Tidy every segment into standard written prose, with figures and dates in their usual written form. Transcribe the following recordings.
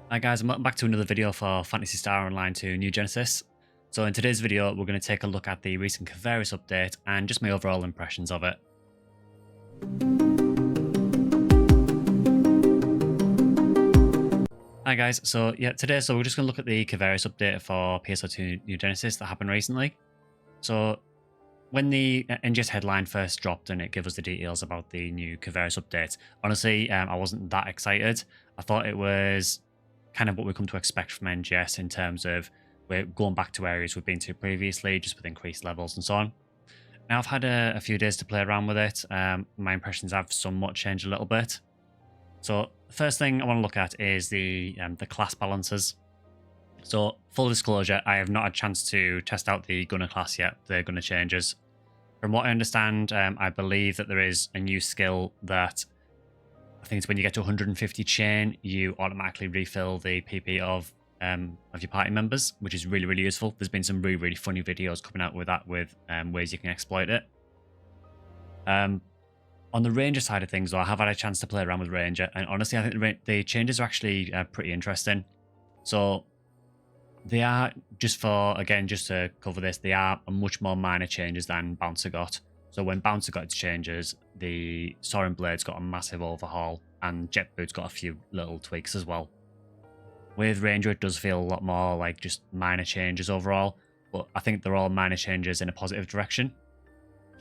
Hi guys, and welcome back to another video for Phantasy Star Online to New Genesis. So in today's video, we're going to take a look at the recent Kvaris update and just my overall impressions of it. Hi guys, so yeah, today we're just going to look at the Kvaris update for PSO2 New Genesis that happened recently. So when the NGS headline first dropped and it gave us the details about the new Kvaris update, honestly, I wasn't that excited. I thought it was kind of what we come to expect from NGS in terms of we're going back to areas we've been to previously, just with increased levels and so on. Now I've had a few days to play around with it. My impressions have somewhat changed a little bit. So the first thing I want to look at is the class balances. So full disclosure, I have not had a chance to test out the gunner class yet, the gunner changes. From what I understand, I believe that there is a new skill that I think it's when you get to 150 chain, you automatically refill the PP of your party members, which is really, really useful. There's been some really funny videos coming out with that, with ways you can exploit it. On the Ranger side of things, though, I have had a chance to play around with Ranger, and honestly, I think the changes are actually pretty interesting. So they are, just to cover this, they are much more minor changes than Bouncer got. So when Bouncer got its changes, the Soaring Blades got a massive overhaul, and Jet Boots got a few little tweaks as well. With Ranger, it does feel a lot more like just minor changes overall, but I think they're all minor changes in a positive direction.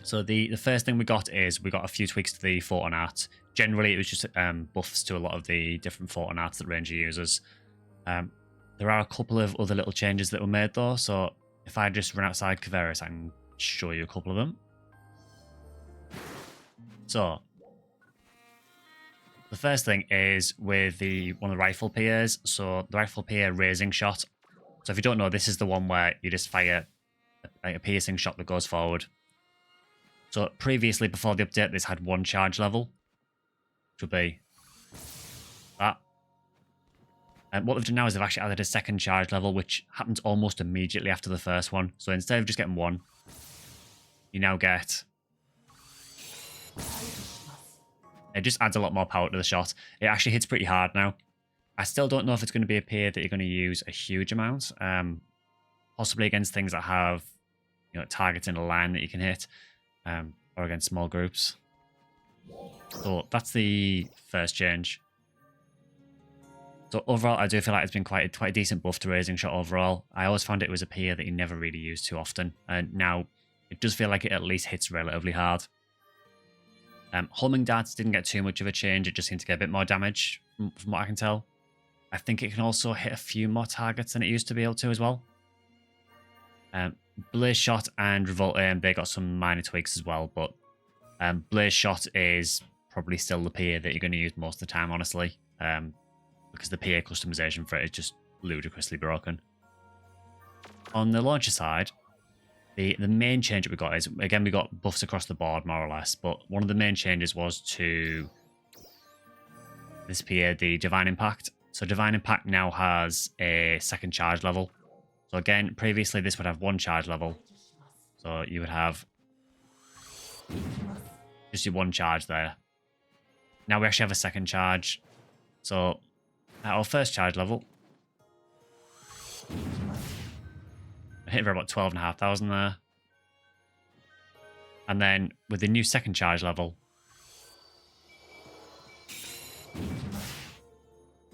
So the first thing we got is we got a few tweaks to the Photon Art. Generally, it was just buffs to a lot of the different Photon Arts that Ranger uses. There are a couple of other little changes that were made though, so if I just run outside Kvaris, I can show you a couple of them. So the first thing is with one of the rifle PAs. So the rifle PA raising shot. So if you don't know, this is the one where you just fire a piercing shot that goes forward. So previously, before the update, this had one charge level, which would be that. And what they've done now is they've actually added a second charge level, which happens almost immediately after the first one. So instead of just getting one, you now get... It just adds a lot more power to the shot. It actually hits pretty hard now. I still don't know if it's going to be a PA that you're going to use a huge amount. Possibly against things that have, targets in a line that you can hit, or against small groups. So that's the first change. So overall, I do feel like it's been quite a decent buff to raising shot overall. I always found it was a PA that you never really used too often, and now it does feel like it at least hits relatively hard. Homing darts didn't get too much of a change. It just seemed to get a bit more damage from what I can tell. I think it can also hit a few more targets than it used to be able to as well. Blaze Shot and Revolt Aim, they got some minor tweaks as well, but Blaze Shot is probably still the PA that you're going to use most of the time, honestly, because the PA customization for it is just ludicrously broken. On the launcher side, the main change that we got is, again, we got buffs across the board, more or less, but one of the main changes was to this PA, the Divine Impact. So Divine Impact now has a second charge level. So again, previously this would have one charge level. So you would have just your one charge there. Now we actually have a second charge. So at our first charge level, I hit for about 12,500 there. And then with the new second charge level,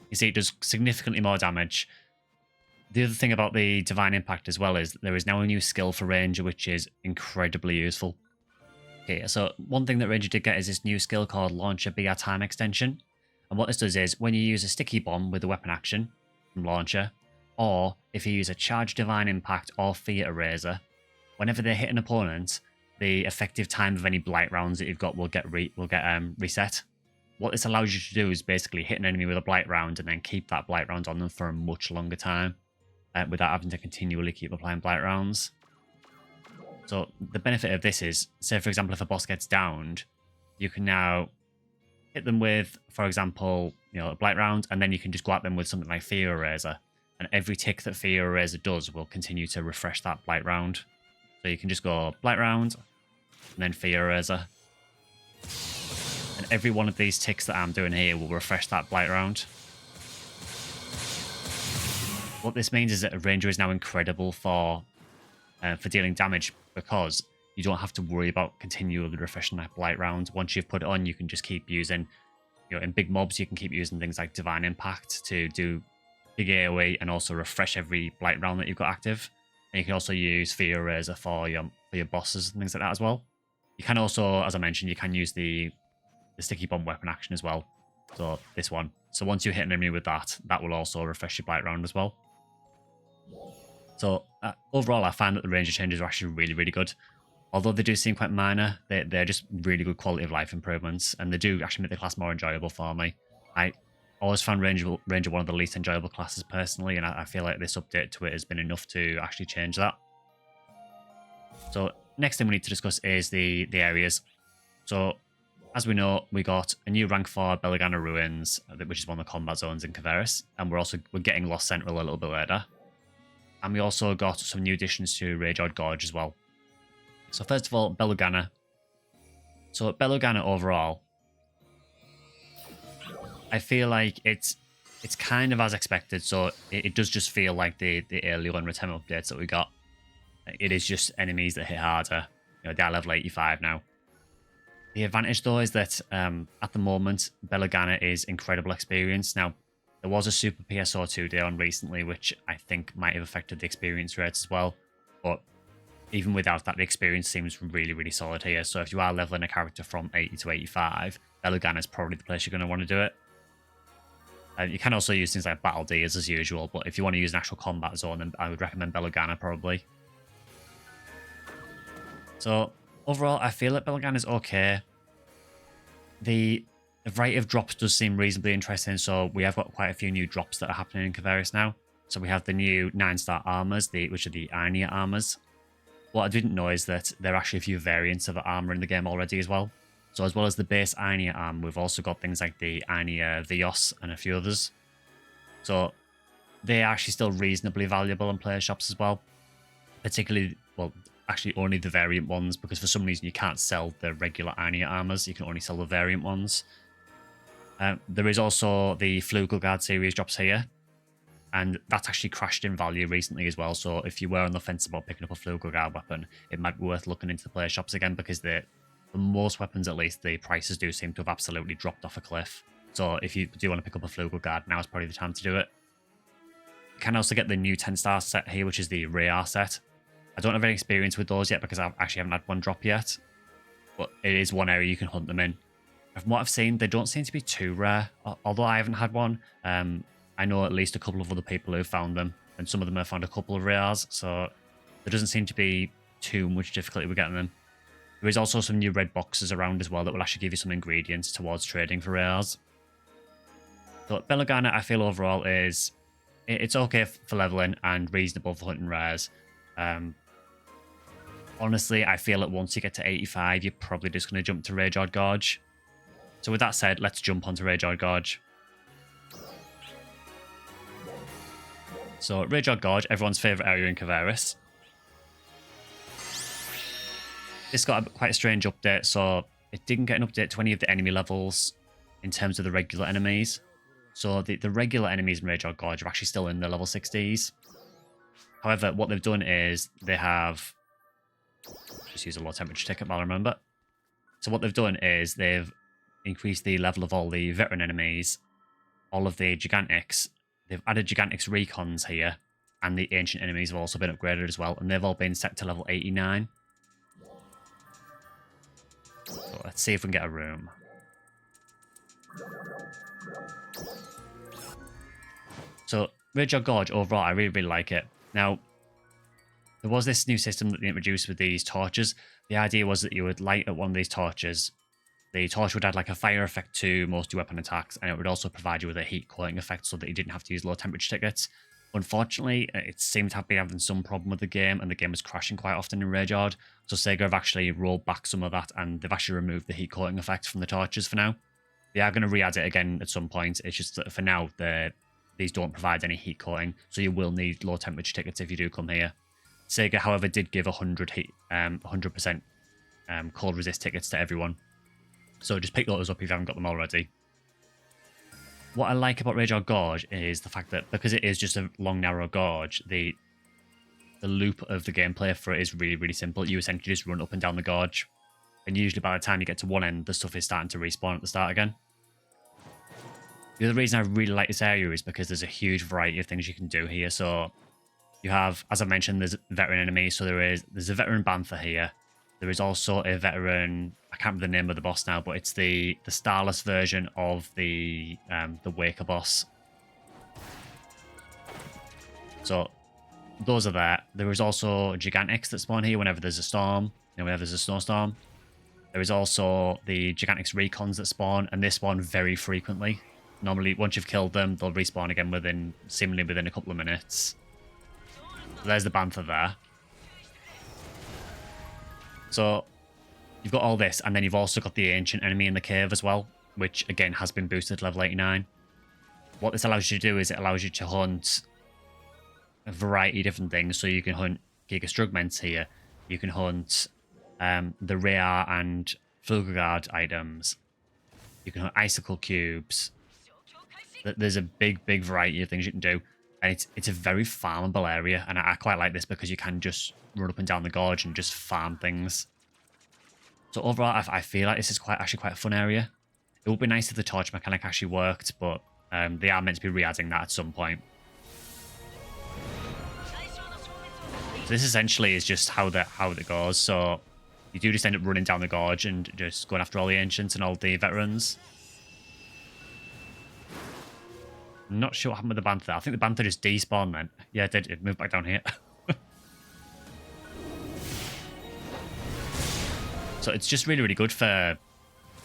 you see it does significantly more damage. The other thing about the Divine Impact as well is there is now a new skill for Ranger, which is incredibly useful. Okay, so one thing that Ranger did get is this new skill called Launcher BR Time Extension. And what this does is, when you use a sticky bomb with a weapon action from Launcher, or if you use a Charge Divine Impact or Fear Eraser, whenever they hit an opponent, the effective time of any blight rounds that you've got will get reset. What this allows you to do is basically hit an enemy with a blight round and then keep that blight round on them for a much longer time, without having to continually keep applying blight rounds. So the benefit of this is, say for example, if a boss gets downed, you can now hit them with, for example, a blight round, and then you can just go at them with something like Fear Eraser. And every tick that Fear Eraser does will continue to refresh that blight round. So you can just go blight round, and then Fear Eraser. And every one of these ticks that I'm doing here will refresh that blight round. What this means is that a ranger is now incredible for dealing damage, because you don't have to worry about continually refreshing that blight round. Once you've put it on, you can just keep using, in big mobs, you can keep using things like Divine Impact to do big AoE and also refresh every blight round that you've got active. And you can also use Fear Razor for your bosses and things like that as well. You can also, as I mentioned, you can use the Sticky Bomb weapon action as well. So this one. So once you hit an enemy with that, that will also refresh your blight round as well. So overall, I find that the ranger changes are actually really, really good. Although they do seem quite minor, they're just really good quality of life improvements, and they do actually make the class more enjoyable for me. I always found Ranger one of the least enjoyable classes personally, and I feel like this update to it has been enough to actually change that. So next thing we need to discuss is the areas. So as we know, we got a new rank for Belagana Ruins, which is one of the combat zones in Kvaris, and we're getting Lost Central a little bit later. And we also got some new additions to Rayjord Gorge as well. So first of all, Belagana. So Belagana overall, I feel like it's kind of as expected. So it does just feel like the early Unretem updates that we got. It is just enemies that hit harder. They are level 85 now. The advantage though is that at the moment, Belagana is incredible experience. Now, there was a super PSO2 day on recently, which I think might have affected the experience rates as well. But even without that, the experience seems really, really solid here. So if you are leveling a character from 80 to 85, Belagana is probably the place you're going to want to do it. You can also use things like Battle Deers as usual, but if you want to use an actual combat zone, then I would recommend Belagana probably. So overall, I feel that Belagana is okay. The variety of drops does seem reasonably interesting, so we have got quite a few new drops that are happening in Kvaris now. So we have the new 9-star armors, which are the Arnia armors. What I didn't know is that there are actually a few variants of armor in the game already as well. So as well as the base Arnia armor, we've also got things like the Arnia Vios and a few others. So they are actually still reasonably valuable in player shops as well. Particularly, well, actually only the variant ones, because for some reason you can't sell the regular Arnia armors, you can only sell the variant ones. There is also the Flugelguard series drops here, and that's actually crashed in value recently as well. So if you were on the fence about picking up a Flugelguard weapon, it might be worth looking into the player shops again, because for most weapons at least, the prices do seem to have absolutely dropped off a cliff. So if you do want to pick up a Flugelguard, now is probably the time to do it. You can also get the new 10-star set here, which is the Rayar set. I don't have any experience with those yet because I actually haven't had one drop yet, but it is one area you can hunt them in. From what I've seen, they don't seem to be too rare, although I haven't had one. I know at least a couple of other people who found them, and some of them have found a couple of rares, so there doesn't seem to be too much difficulty with getting them. There is also some new red boxes around as well that will actually give you some ingredients towards trading for rares. So Belagana, I feel overall it's okay for leveling and reasonable for hunting rares. Honestly, I feel that once you get to 85, you're probably just going to jump to Rayjord Gorge. So with that said, let's jump onto Rayjord Gorge. So Rayjord Gorge, everyone's favourite area in Kvaris. This got quite a strange update, so it didn't get an update to any of the enemy levels in terms of the regular enemies. So the regular enemies in Rayjord Gorge are actually still in the level 60s. However, what they've done is they have... Just use a low temperature ticket while I remember. So what they've done is they've increased the level of all the veteran enemies, all of the Gigantics. They've added Gigantics Recons here, and the ancient enemies have also been upgraded as well, and they've all been set to level 89. So let's see if we can get a room. So Rayjord Gorge, overall, I really, really like it. Now, there was this new system that they introduced with these torches. The idea was that you would light at one of these torches. The torch would add like a fire effect to most weapon attacks, and it would also provide you with a heat coating effect so that you didn't have to use low temperature tickets. Unfortunately, it seemed to be having some problem with the game, and the game was crashing quite often in Rayjord. So SEGA have actually rolled back some of that, and they've actually removed the heat coating effect from the torches for now. They are going to re-add it again at some point. It's just that for now, these don't provide any heat coating, so you will need low temperature tickets if you do come here. SEGA, however, did give 100% cold resist tickets to everyone. So just pick those up if you haven't got them already. What I like about Rage or Gorge is the fact that because it is just a long, narrow gorge, the loop of the gameplay for it is really, really simple. You essentially just run up and down the gorge. And usually by the time you get to one end, the stuff is starting to respawn at the start again. The other reason I really like this area is because there's a huge variety of things you can do here. So you have, as I mentioned, there's veteran enemies. So there's a veteran Bantha here. There is also a veteran, I can't remember the name of the boss now, but it's the starless version of the Waker boss. So those are there. There is also Gigantics that spawn here whenever there's a storm, whenever there's a snowstorm. There is also the Gigantics Recons that spawn, and they spawn very frequently. Normally, once you've killed them, they'll respawn again seemingly within a couple of minutes. So there's the Bantha there. So you've got all this, and then you've also got the Ancient enemy in the cave as well, which again has been boosted to level 89. What this allows you to do is it allows you to hunt a variety of different things. So you can hunt Giga Strugments here. You can hunt the rare and Fulgurgard items. You can hunt Icicle Cubes. There's a big, big variety of things you can do. And it's a very farmable area. And I quite like this because you can just run up and down the gorge and just farm things. So overall, I feel like this is actually quite a fun area. It would be nice if the torch mechanic actually worked, but they are meant to be re-adding that at some point. So this essentially is just how it goes. So you do just end up running down the gorge and just going after all the ancients and all the veterans. I'm not sure what happened with the Bantha. I think the Bantha just despawned then. Yeah, it did. It moved back down here. So it's just really, really good for...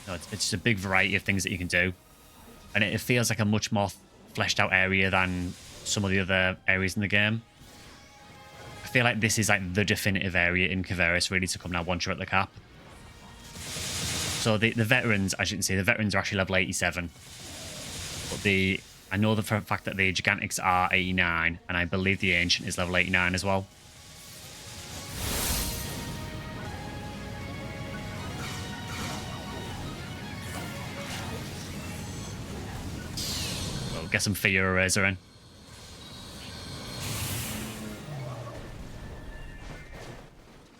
it's just a big variety of things that you can do. And it feels like a much more fleshed out area than some of the other areas in the game. I feel like this is like the definitive area in Kvaris really to come now once you're at the cap. So the veterans, as you can see, the veterans are actually level 87. But I know for a fact that the Gigantics are 89, and I believe the Ancient is level 89 as well. We'll get some Fear Eraser in.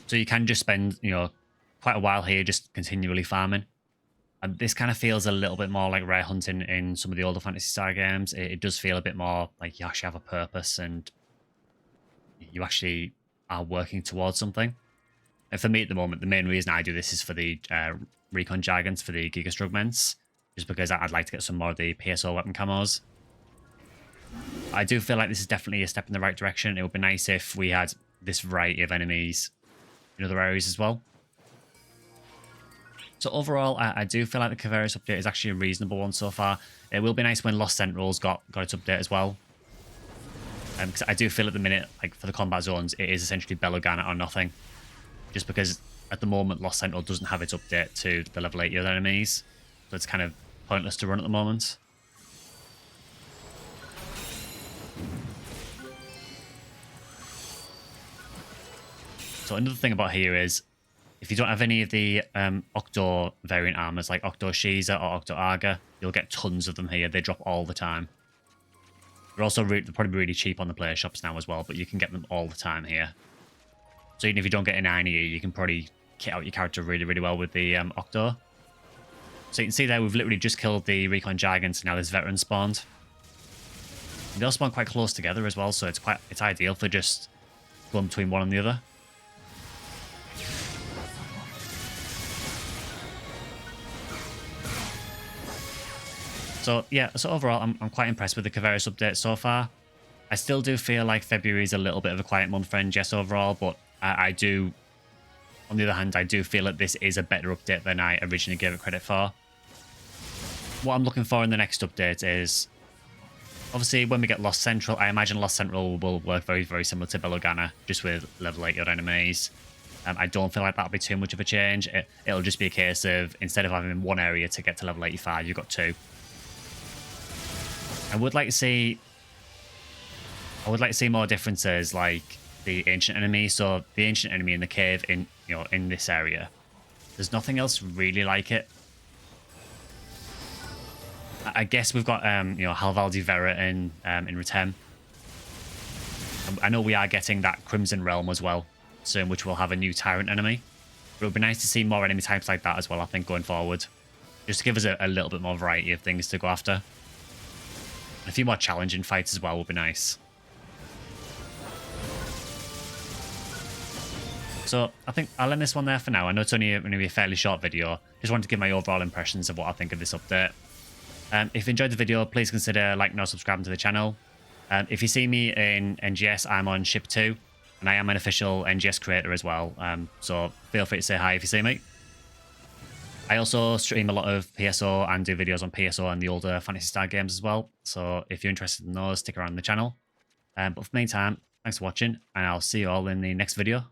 So you can just spend, quite a while here just continually farming. And this kind of feels a little bit more like rare hunting in some of the older Phantasy Star games. It does feel a bit more like you actually have a purpose and you actually are working towards something. And for me at the moment, the main reason I do this is for the Recon Jargons, for the Giga Strugments, just because I'd like to get some more of the PSO weapon camos. I do feel like this is definitely a step in the right direction. It would be nice if we had this variety of enemies in other areas as well. So overall, I do feel like the Kvaris update is actually a reasonable one so far. It will be nice when Lost Central's got its update as well. Because I do feel at the minute, like for the combat zones, it is essentially Belogana or nothing. Just because at the moment, Lost Central doesn't have its update to the level 80 other enemies. So it's kind of pointless to run at the moment. So another thing about here is, if you don't have any of the Octo variant armors, like Octo Shiza or Octo Arga, you'll get tons of them here. They drop all the time. They're also they're probably really cheap on the player shops now as well, but you can get them all the time here. So even if you don't get a 90, you can probably kit out your character really, really well with the Octo. So you can see there, we've literally just killed the Recon Jargons, and now this veteran spawned. And they all spawn quite close together as well, so it's ideal for just going between one and the other. So yeah, so overall, I'm quite impressed with the Kvaris update so far. I still do feel like February is a little bit of a quiet month for NGS overall, but I do, on the other hand, I do feel that this is a better update than I originally gave it credit for. What I'm looking for in the next update is, obviously, when we get Lost Central, I imagine Lost Central will work very, very similar to Belogana, just with level 80 odd enemies. I don't feel like that'll be too much of a change. It'll just be a case of, instead of having one area to get to level 85, you've got two. I would like to see more differences, like the ancient enemy. So the ancient enemy in the cave in this area, there's nothing else really like it. I guess we've got Halvaldi Vera in Retem. I know we are getting that Crimson Realm as well soon, which will have a new Tyrant enemy. But it would be nice to see more enemy types like that as well, I think, going forward. Just to give us a little bit more variety of things to go after. A few more challenging fights as well would be nice. So I think I'll end this one there for now. I know it's only going to be a fairly short video. Just wanted to give my overall impressions of what I think of this update. If you enjoyed the video, please consider liking or subscribing to the channel. If you see me in NGS, I'm on Ship 2, and I am an official NGS creator as well. So feel free to say hi if you see me. I also stream a lot of PSO and do videos on PSO and the older Phantasy Star games as well. So if you're interested in those, stick around the channel. But for the meantime, thanks for watching, and I'll see you all in the next video.